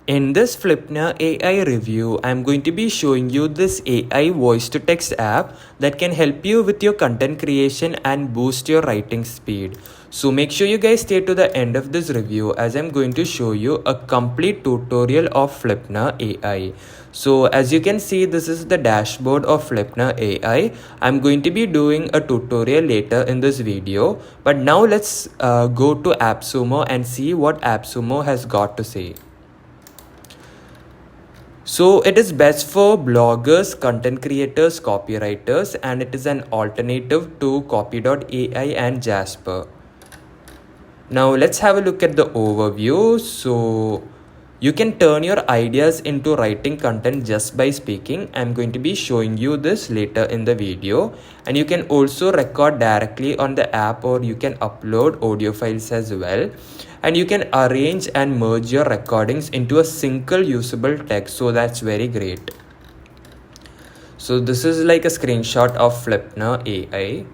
In this Flipner AI review, I'm going to be showing you this AI voice to text app that can help you with your content creation and boost your writing speed. So make sure you guys stay to the end of this review as I'm going to show you a complete tutorial of Flipner AI. So as you can see, this is the dashboard of Flipner AI. I'm going to be doing a tutorial later in this video, but now let's go to AppSumo and see what AppSumo has got to say. So it is best for bloggers, content creators, copywriters, and it is an alternative to copy.ai and Jasper. Now let's have a look at the overview. So you can turn your ideas into writing content just by speaking. I'm going to be showing you this later in the video. And you can also record directly on the app, or you can upload audio files as well. And you can arrange and merge your recordings into a single usable text. So that's very great. So this is like a screenshot of Flipner AI.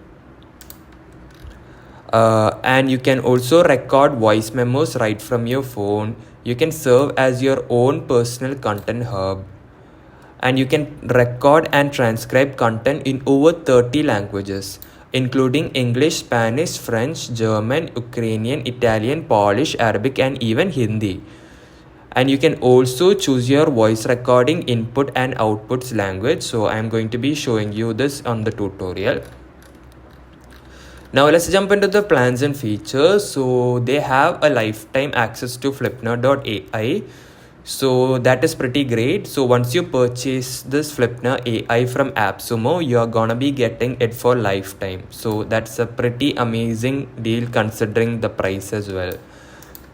And you can also record voice memos right from your phone. You can serve as your own personal content hub, and you can record and transcribe content in over 30 languages, including English, Spanish, French, German, Ukrainian, Italian, Polish, Arabic, and even Hindi. And you can also choose your voice recording input and outputs language. So I'm going to be showing you this on the tutorial. Now let's jump into the plans and features. So they have a lifetime access to Flipner.ai. So that is pretty great. So once you purchase this Flipner AI from AppSumo, you're gonna be getting it for lifetime. So that's a pretty amazing deal considering the price as well.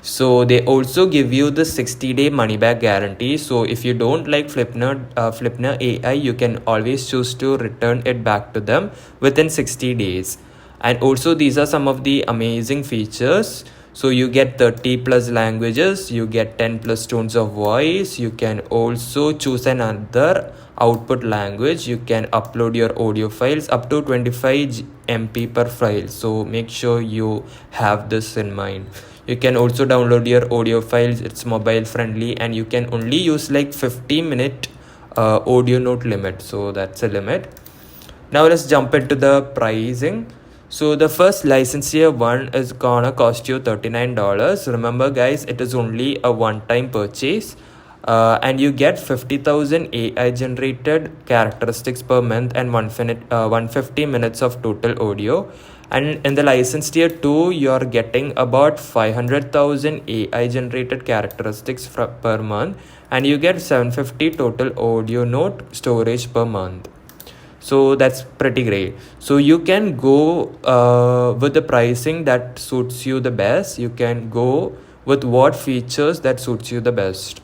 So they also give you the 60-day money back guarantee. So if you don't like Flipner AI, you can always choose to return it back to them within 60 days. And also these are some of the amazing features. So you get 30 plus languages, you get 10 plus tones of voice, you can also choose another output language, you can upload your audio files up to 25 MB per file. So make sure you have this in mind. You can also download your audio files, it's mobile friendly, and you can only use like 50-minute audio note limit. So that's a limit. Now let's jump into the pricing. So the first license year one is gonna cost you $39. Remember guys, it is only a one-time purchase, and you get 50,000 AI generated characteristics per month and 150 minutes of total audio. And in the license tier 2, you're getting about 500,000 AI generated characteristics per month, and you get 750 total audio note storage per month. So that's pretty great. So you can go with the pricing that suits you the best. You can go with what features that suits you the best.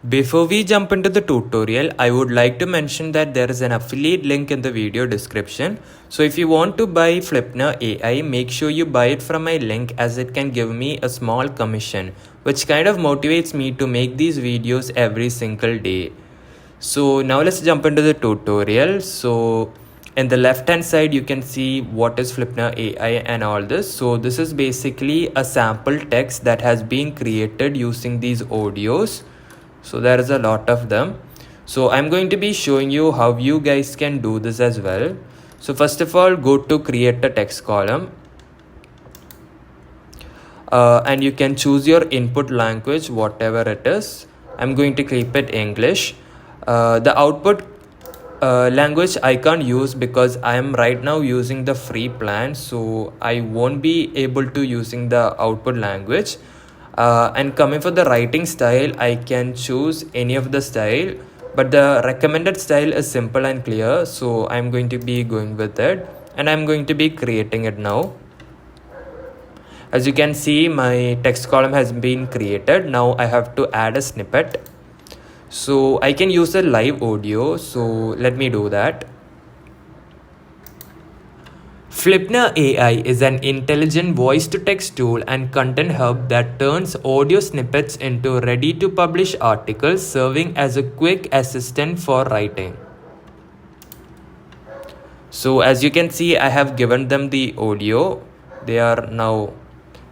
Before we jump into the tutorial, I would like to mention that there is an affiliate link in the video description. So if you want to buy Flipner AI, make sure you buy it from my link, as it can give me a small commission, which kind of motivates me to make these videos every single day. So now let's jump into the tutorial. So in the left hand side, you can see what is Flipner AI and all this. So this is basically a sample text that has been created using these audios. So there is a lot of them. So I'm going to be showing you how you guys can do this as well. So first of all, go to create a text column. And you can choose your input language, whatever it is. I'm going to keep it English. The output language I can't use because I am right now using the free plan, so I won't be able to using the output language. And coming for the writing style, I can choose any of the style, but the recommended style is simple and clear, so I'm going to be going with it, and I'm going to be creating it now. As you can see, my text column has been created. Now I have to add a snippet. So I can use a live audio, so let me do that. Flipner AI is an intelligent voice-to-text tool and content hub that turns audio snippets into ready-to-publish articles, serving as a quick assistant for writing. So as you can see, I have given them the audio. They are now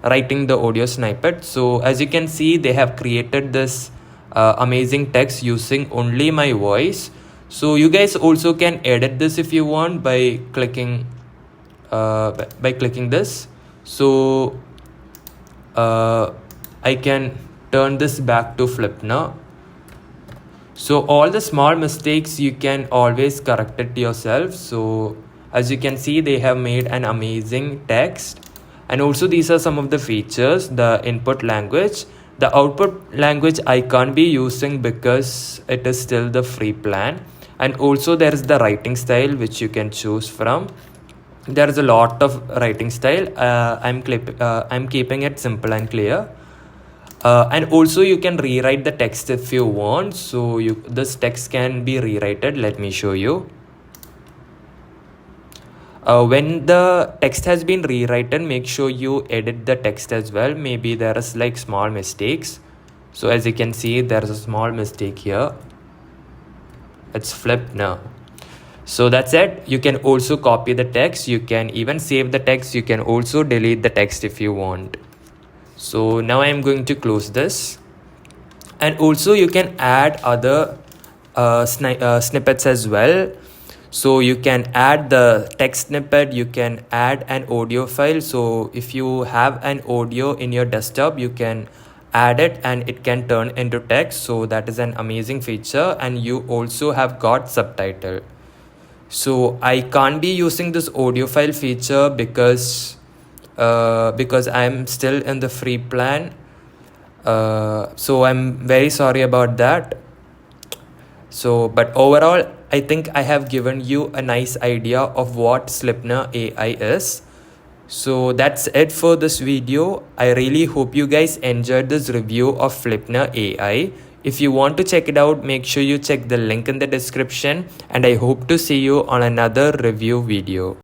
writing the audio snippet. So as you can see, they have created this amazing text using only my voice. So you guys also can edit this if you want by clicking this. So I can turn this back to Flipner. So all the small mistakes you can always correct it yourself. So as you can see, they have made an amazing text. And also these are some of the features. The input language, the output language I can't be using because it is still the free plan. And also there is the writing style which you can choose from. There is a lot of writing style. I'm keeping it simple and clear. And also you can rewrite the text if you want. So this text can be rewritten. Let me show you. When the text has been rewritten, make sure you edit the text as well. Maybe there is like small mistakes. So as you can see, there is a small mistake here. It's flipped now. So that's it. You can also copy the text. You can even save the text. You can also delete the text if you want. So now I'm going to close this. And also you can add other snippets as well. So you can add the text snippet, you can add an audio file. So if you have an audio in your desktop, you can add it and it can turn into text. So that is an amazing feature. And you also have got subtitle. So I can't be using this audio file feature because I'm still in the free plan. So I'm very sorry about that. So but overall, I think I have given you a nice idea of what Flipner AI is. So that's it for this video. I really hope you guys enjoyed this review of Flipner AI. If you want to check it out, make sure you check the link in the description, and I hope to see you on another review video.